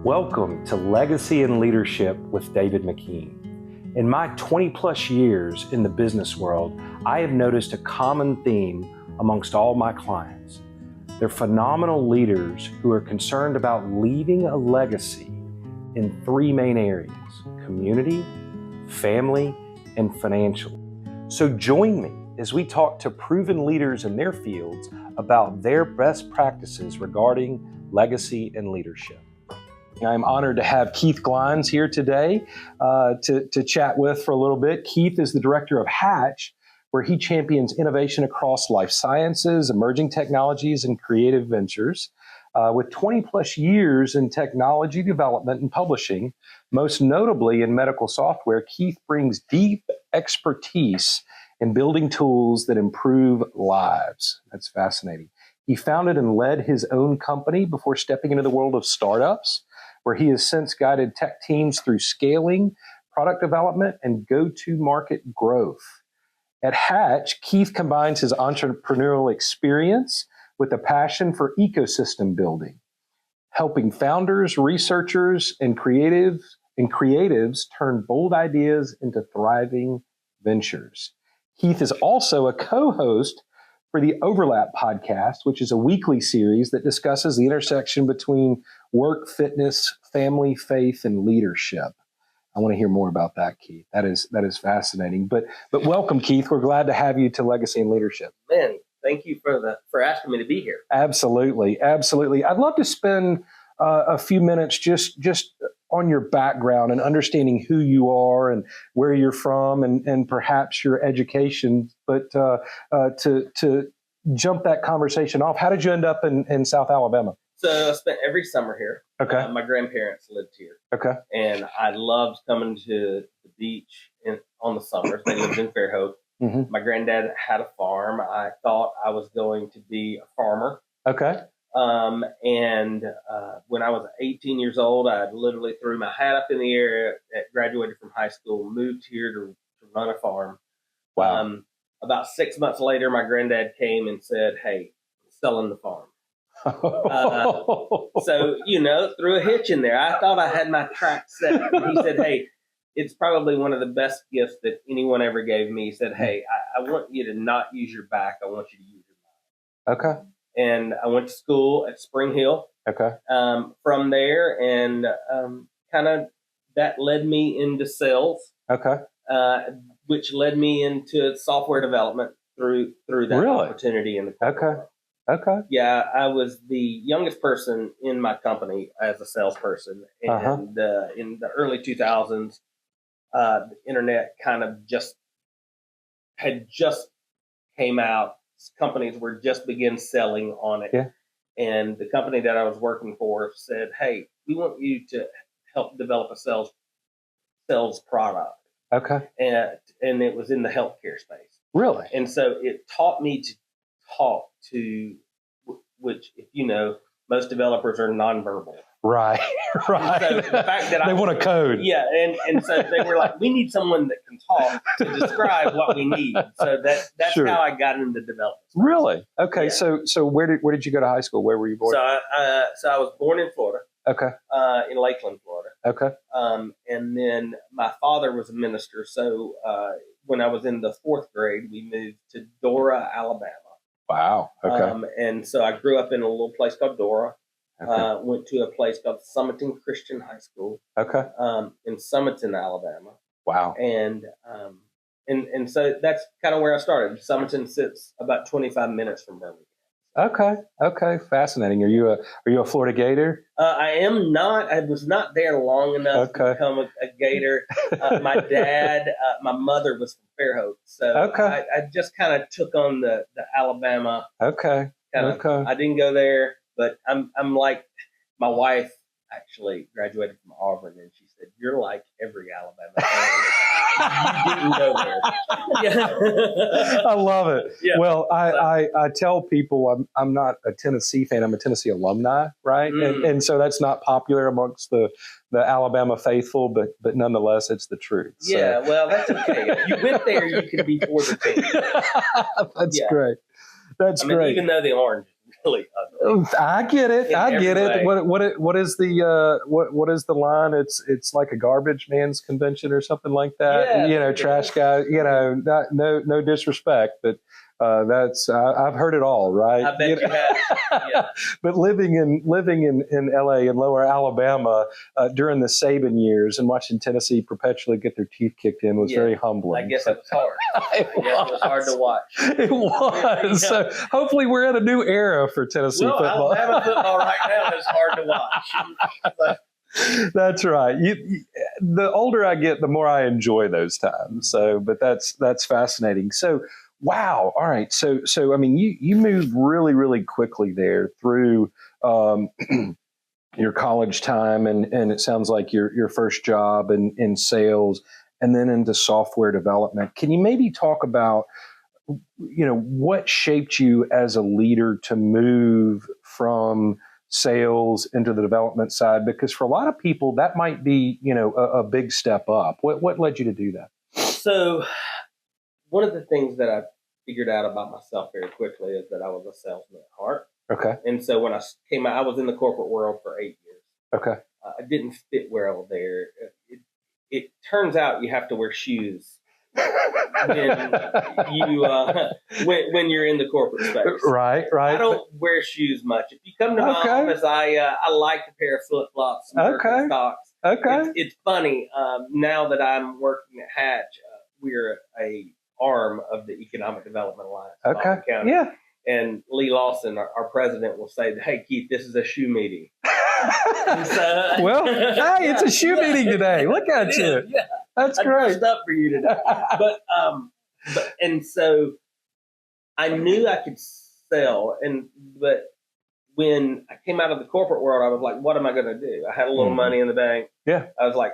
Welcome to Legacy and Leadership with David McKean. In my 20 plus years in the business world, I have noticed a common theme amongst all my clients. They're phenomenal leaders who are concerned about leaving a legacy in three main areas: community, family, and financial. So join me as we talk to proven leaders in their fields about their best practices regarding legacy and leadership. I'm honored to have Keith Glines here today to chat with for a little bit. Keith is the director of Hatch, where he champions innovation across life sciences, emerging technologies, and creative ventures. With 20 plus years in technology development and publishing, most notably in medical software, Keith brings deep expertise in building tools that improve lives. That's fascinating. He founded and led his own company before stepping into the world of startups, where he has since guided tech teams through scaling, product development, and go-to-market growth. At Hatch, Keith combines his entrepreneurial experience with a passion for ecosystem building, helping founders, researchers, and creatives turn bold ideas into thriving ventures. Keith is also a co-host for the Overlap podcast, which is a weekly series that discusses the intersection between work, fitness, family, faith, and leadership. I want to hear more about that, Keith. That is fascinating. But welcome, Keith. We're glad to have you to Legacy and Leadership. Man, thank you for asking me to be here. Absolutely. I'd love to spend a few minutes just on your background and understanding who you are and where you're from and perhaps your education. But to jump that conversation off, how did you end up in South Alabama? So I spent every summer here. Okay. My grandparents lived here. Okay. And I loved coming to the beach on the summers. They lived in Fairhope. Mm-hmm. My granddad had a farm. I thought I was going to be a farmer. Okay. And when I was 18 years old, I literally threw my hat up in the air, graduated from high school, moved here to run a farm. Wow. About 6 months later, my granddad came and said, "Hey, I'm selling the farm." So, threw a hitch in there. I thought I had my track set. And he said, "Hey, it's probably one of the best gifts that anyone ever gave me." He said, "Hey, I want you to not use your back. I want you to use your mind." Okay. And I went to school at Spring Hill. Okay. From there, and kind of that led me into sales. Okay. Which led me into software development through that opportunity in the corporate world. Okay. Yeah, I was the youngest person in my company as a salesperson, and in the early 2000s, the internet kind of had just came out. Companies were just begin selling on it. Yeah. And the company that I was working for said, "Hey, we want you to help develop a sales product." Okay. And it was in the healthcare space. Really? And so it taught me to talk to, which, if you know, most developers are nonverbal. Right. Right. So the fact that they want a code. Yeah. And so they were like, "We need someone that can talk to describe what we need." So that's Sure. how I got into development. Really? Okay. Yeah. So where did you go to high school? Where were you born? So I was born in Florida. Okay. In Lakeland, Florida. Okay. And then my father was a minister. So when I was in the fourth grade, we moved to Dora, Alabama. Wow. Okay. And so I grew up in a little place called Dora. Okay. Went to a place called Summerton Christian High School. Okay. In Summerton, Alabama. Wow. And so that's kind of where I started. Summerton sits about 25 minutes from Birmingham. Okay. Fascinating. Are you a Florida Gator? I am not. I was not there long enough to become a Gator. My dad, my mother was from Fairhope, so I just kind of took on the Alabama. Okay. I didn't go there, but I'm like, my wife actually graduated from Auburn, and she said, "You're like every Alabama fan. You didn't go there." Yeah. I love it. Yeah. Well, I tell people I'm not a Tennessee fan. I'm a Tennessee alumni, right? And so that's not popular amongst the Alabama faithful, but nonetheless, it's the truth. Yeah, well, that's okay. If you went there, you could be for the team. That's great. That's great. Even though the orange really ugly. I get it. I get it. Way. What is the line? It's like a garbage man's convention or something like that. Yeah, trash guy. No disrespect, but I've heard it all. Right. I bet you have. Yeah. But living in LA in Lower Alabama during the Saban years and watching Tennessee perpetually get their teeth kicked in was very humbling. I guess it was hard. It was hard to watch. It was. So hopefully we're in a new era for Tennessee football. Alabama football right now is hard to watch. But, that's right. The older I get, the more I enjoy those times. So, but that's fascinating. So, wow. All right. So I mean, you moved really, really quickly there through your college time, and it sounds like your first job in sales, and then into software development. Can you maybe talk about what shaped you as a leader to move from sales into the development side? Because for a lot of people, that might be a big step up. What led you to do that? So, one of the things that I figured out about myself very quickly is that I was a salesman at heart. Okay. And so when I came out, I was in the corporate world for 8 years. Okay. I didn't fit well there. It turns out you have to wear shoes when you're in the corporate space. Right. I don't wear shoes much. If you come to my office, I like a pair of flip flops and Birkenstocks. Okay. It's funny now that I'm working at Hatch. We're a arm of the Economic Development Alliance. Okay. County. Yeah. And Lee Lawson, our president, will say, "Hey, Keith, this is a shoe meeting." Well, hey, it's a shoe meeting today. Look at you. Yeah. That's I great. dressed up for you today. And so I knew I could sell, but when I came out of the corporate world, I was like, "What am I going to do?" I had a little money in the bank. Yeah. I was like,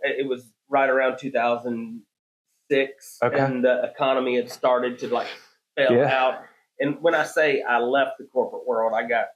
It was right around 2006, and the economy had started to fail out. And when I say I left the corporate world, I got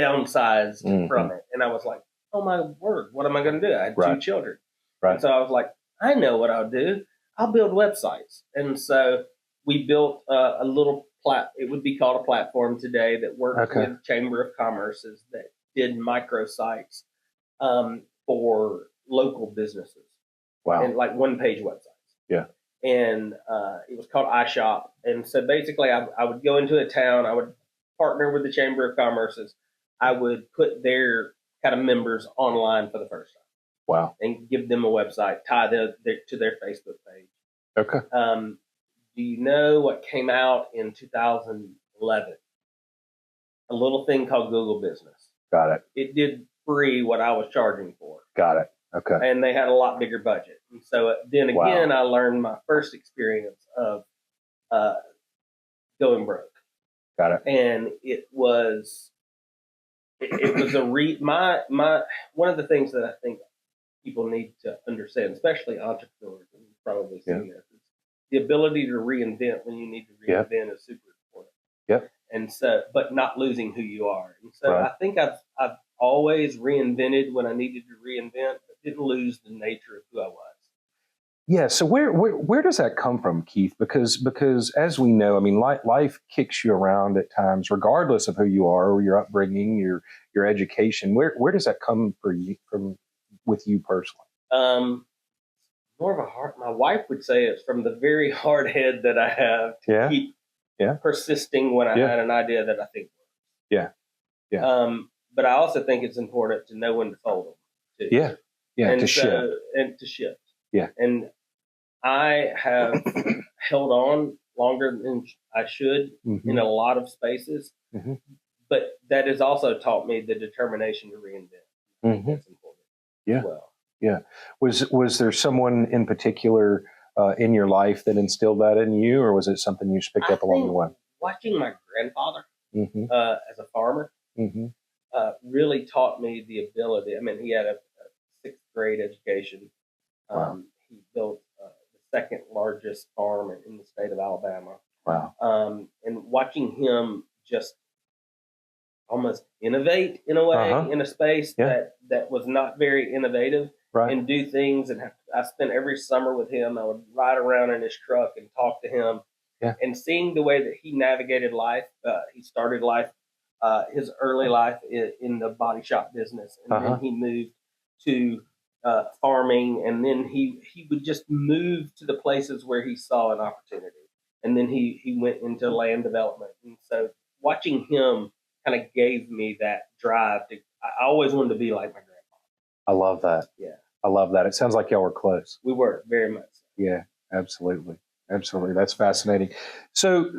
downsized from it, and I was like, "Oh my word, what am I going to do?" I had 2 children, and so I was like, "I know what I'll do. I'll build websites." And so we built a little it would be called a platform today that worked with Chamber of Commerce's that did microsites for local businesses. Wow. And like one-page websites. Yeah. And it was called iShop. And so basically I would go into a town, I would partner with the Chamber of Commerce's, I would put their kind of members online for the first time. Wow. And give them a website, tie them to their Facebook page. Okay. Do you know what came out in 2011? A little thing called Google Business. Got it. It did free what I was charging for. Got it. Okay. And they had a lot bigger budget. And so then again, I learned my first experience of going broke. Got it. And it was one of the things that I think people need to understand, especially entrepreneurs, and you've probably seen this, is the ability to reinvent when you need to reinvent is super important. Yep. And so, but not losing who you are. And so I think I've always reinvented when I needed to reinvent, but didn't lose the nature of who I was. Yeah. So where does that come from, Keith? Because as we know, I mean, life kicks you around at times, regardless of who you are or your upbringing, your education. Where does that come with you personally? More of a heart. My wife would say it's from the very hard head that I have to keep persisting when I had an idea that I think works. Yeah. Yeah. But I also think it's important to know when to fold them. Too. Yeah. Yeah. And to shift. Yeah. And I have held on longer than I should in a lot of spaces. Mm-hmm. But that has also taught me the determination to reinvent. Mm-hmm. That's important. Yeah. As well. Yeah. Was there someone in particular in your life that instilled that in you, or was it something you just picked up along the way? Watching my grandfather as a farmer really taught me the ability. I mean, he had a 6th grade education. Wow. He built the 2nd largest farm in the state of Alabama. Wow. And watching him just almost innovate in a way in a space that was not very innovative. Right. And do things. And I spent every summer with him. I would ride around in his truck and talk to him. Yeah. And seeing the way that he navigated life, he started life, his early life in the body shop business, and then he moved to farming, and then he would just move to the places where he saw an opportunity, and then he went into land development. And so watching him kind of gave me that drive to. I always wanted to be like my grandpa. I love that. Yeah, I love that. It sounds like y'all were close. we were very much. Yeah, absolutely. Absolutely. That's fascinating. So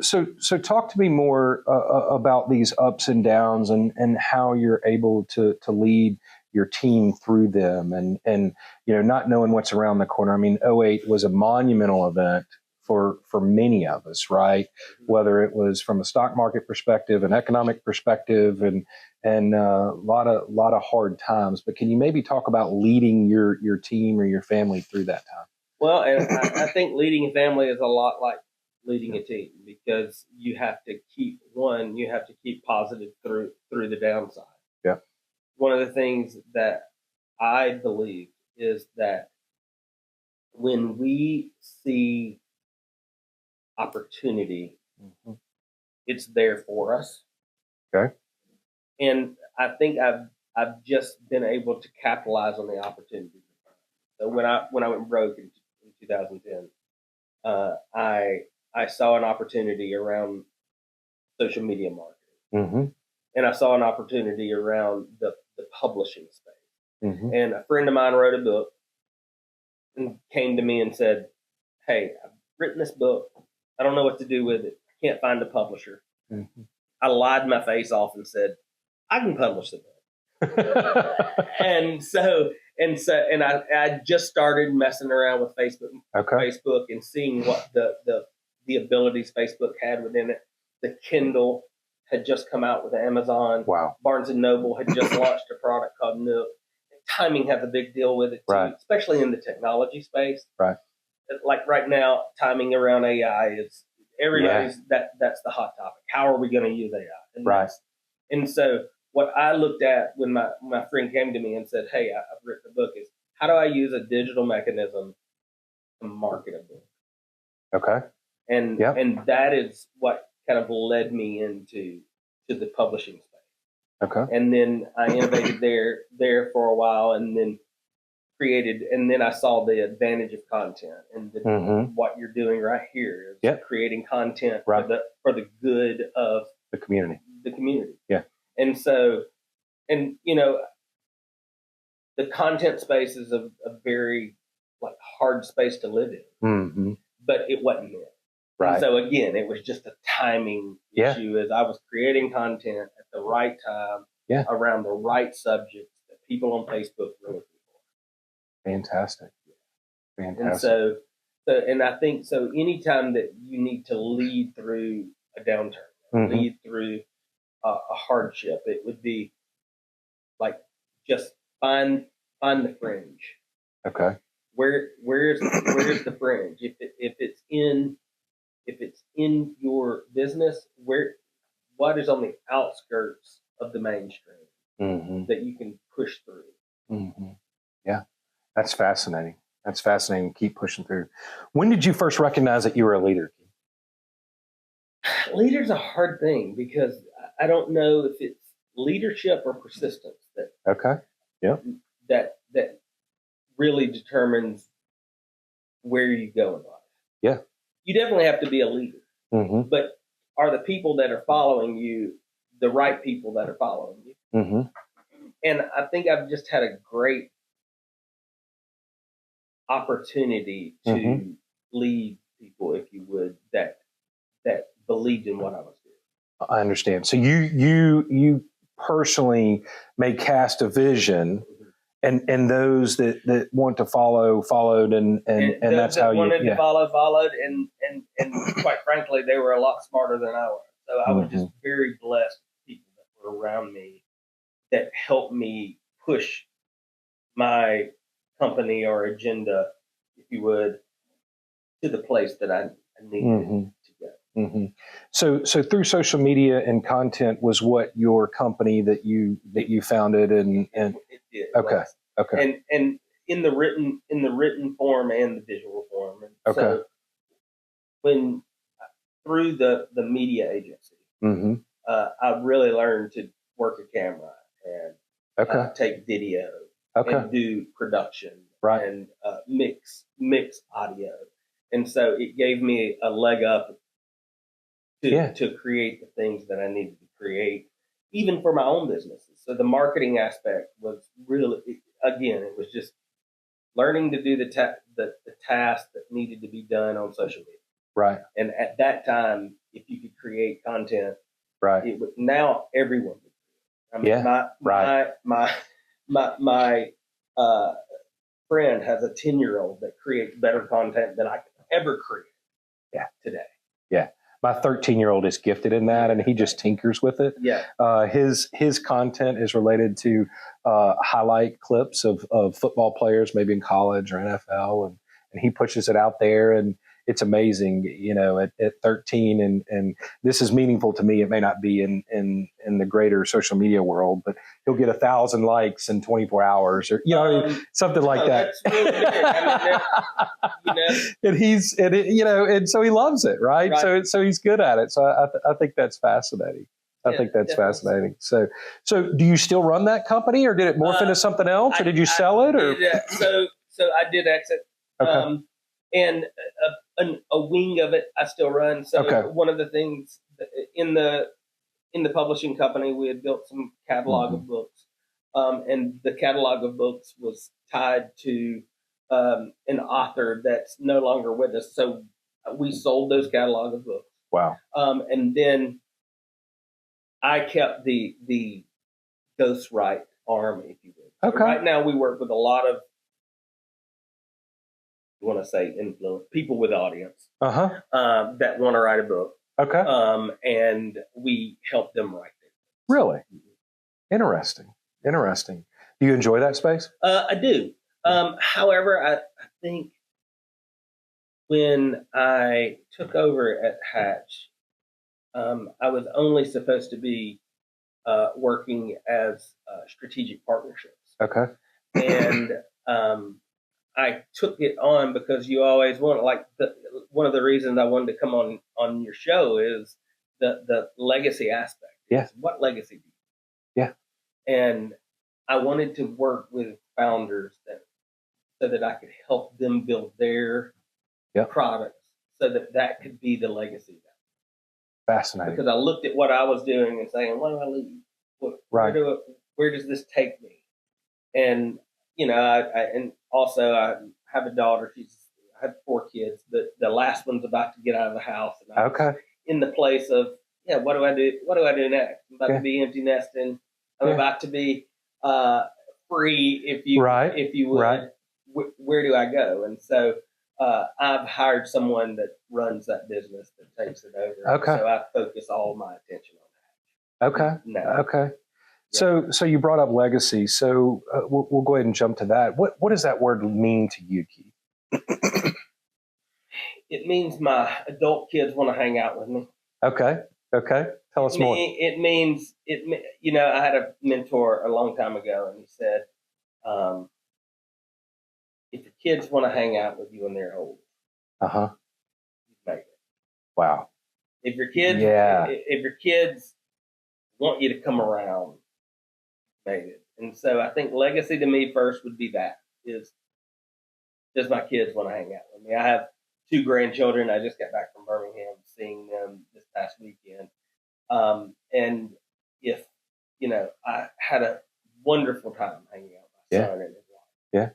talk to me more about these ups and downs and how you're able to lead your team through them and not knowing what's around the corner. I mean, '08 was a monumental event for many of us, right? Whether it was from a stock market perspective, an economic perspective, and a lot of hard times. But can you maybe talk about leading your team or your family through that time? Well, and I think leading a family is a lot like leading a team, because you have to keep positive through the downside. Yeah. One of the things that I believe is that when we see opportunity, it's there for us. Okay. And I think I've just been able to capitalize on the opportunity. So when I went broke in 2010, I saw an opportunity around social media marketing, and I saw an opportunity around the publishing space. And a friend of mine wrote a book and came to me and said, "Hey, I've written this book. I don't know what to do with it. I can't find a publisher." I lied my face off and said, "I can publish the book." and I just started messing around with Facebook and seeing what the abilities Facebook had within it. The Kindle had just come out with Amazon. Wow. Barnes and Noble had just launched a product called Nook. Timing has a big deal with it too, right. Especially in the technology space. Right. Like right now, timing around AI is everybody's that's the hot topic. How are we going to use AI? Right. And so what I looked at when my friend came to me and said, "Hey, I've written a book," is how do I use a digital mechanism to market a book? Okay. And that is what kind of led me into the publishing space. Okay. And then I innovated there for a while, and then created, and then I saw the advantage of content and what you're doing right here is creating content for the good of the community. Yeah. And so, and the content space is a very hard space to live in, but it wasn't it. Right. And so again, it was just a timing issue as I was creating content at the right time around the right subjects that people on Facebook were looking for. Fantastic. And so I think so anytime that you need to lead through a downturn, lead through a hardship, it would be like just find the fringe. Okay. Where's the fringe? If it's in your business, what is on the outskirts of the mainstream that you can push through? Yeah, that's fascinating. That's fascinating. Keep pushing through. When did you first recognize that you were a leader? Leader's a hard thing because I don't know if it's leadership or persistence that really determines where you go in life. Yeah. You definitely have to be a leader, but are the people that are following you the right people that are following you? And I think I've just had a great opportunity to lead people, if you would, that believed in what I was doing. I understand. So you personally may cast a vision, and those that want to followed, and that's how you wanted to followed, and quite frankly, they were a lot smarter than I was. So I was just very blessed with people that were around me that helped me push my company or agenda, if you would, to the place that I needed to go. So through social media and content was what your company that you founded and it did. Okay. And in the written form and the visual form. And so when through the media agency, I really learned to work a camera and take video and do production and mix audio. And so it gave me a leg up to create the things that I needed to create, even for my own businesses. So the marketing aspect was really, again, it was just learning to do the task that needed to be done on social media. Right. And at that time, if you could create content, right. Now everyone would. I mean, my friend has a 10-year-old that creates better content than I could ever create. Today. Yeah. My 13-year-old is gifted in that, and he just tinkers with it. Yeah. His content is related to highlight clips of football players, maybe in college or NFL, and he pushes it out there, and it's amazing, at 13, and this is meaningful to me. It may not be in the greater social media world, but he'll get 1,000 likes in 24 hours, or something like that. That's really big. I mean, and so he loves it, right? So he's good at it. So I think that's fascinating. I think that's fascinating. So do you still run that company, or did it morph into something else, or did you sell it? Or so I did exit. Okay. And a wing of it I still run. So one of the things in the publishing company, we had built some catalog of books, and the catalog of books was tied to an author that's no longer with us. So we sold those catalog of books. Wow. And then I kept the ghostwrite arm, if you will. Okay. So right now we work with a lot of, you want to say influence, people with audience that want to write a book. Okay. And we help them write it. Really? Interesting. Do you enjoy that space? I do. However, I think when I took over at Hatch, I was only supposed to be working as strategic partnerships. Okay. And I took it on because you always want, one of the reasons I wanted to come on your show is the legacy aspect. Yeah. What legacy do you? Yeah. And I wanted to work with founders so that I could help them build their products so that could be the legacy. Fascinating. Because I looked at what I was doing and saying, what do I leave? Where does this take me? And I have a daughter. I have 4 kids. The last one's about to get out of the house. And I was in the place of, what do I do? What do I do next? I'm about to be empty nesting. I'm about to be free, if you would. Right. Where do I go? And so I've hired someone that runs that business, that takes it over. Okay. So I focus all my attention on that. Okay. No. Okay. So you brought up legacy. So we'll go ahead and jump to that. What does that word mean to you, Keith? It means my adult kids want to hang out with me. Okay. Tell us more. It means I had a mentor a long time ago, and he said, if your kids want to hang out with you when they're old, you make it. Wow. If your kids want you to come around, make it. And so I think legacy to me first would be that is, does my kids want to hang out with me? I have 2 grandchildren. I just got back from Birmingham, seeing them this past weekend. And if, I had a wonderful time hanging out with my son and his wife. Yeah.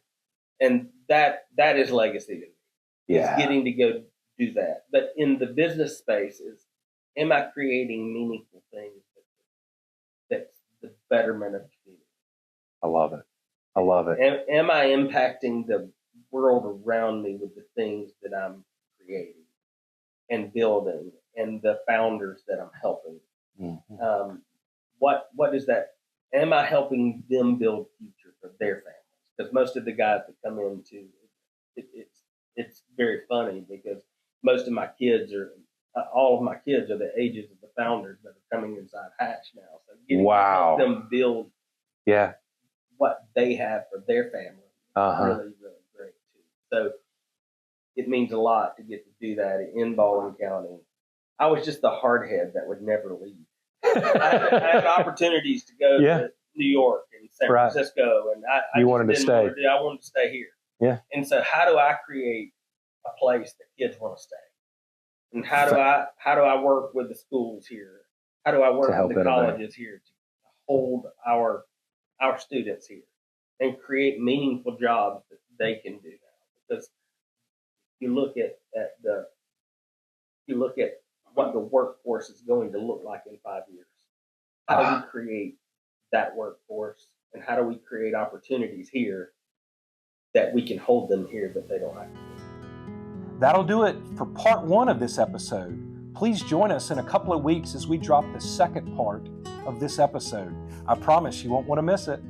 And that is legacy to me. Yeah. It's getting to go do that. But in the business space am I creating meaningful things that's the betterment of the community? I love it. Am I impacting the world around me with the things that I'm creating and building, and the founders that I'm helping? Mm-hmm. What is that? Am I helping them build future for their families? Because most of the guys that come into it's very funny, because most of my kids all of my kids are the ages of the founders that are coming inside Hatch now. So getting to help them build what they have for their family is really, really great too. So it means a lot to get to do that in Baldwin County I was just the hardhead that would never leave. I had opportunities to go to New York and San Francisco, and I you just wanted to didn't stay. want to do. I wanted to stay here. Yeah. And so, how do I create a place that kids want to stay? And how do I work with the schools here? How do I work with the colleges here to hold our students here and create meaningful jobs that they can do now? Because you look at what the workforce is going to look like in 5 years. How do we create that workforce, and how do we create opportunities here that we can hold them here, but they don't have to? That'll do it for part 1 of this episode. Please join us in a couple of weeks as we drop the second part of this episode. I promise you won't want to miss it.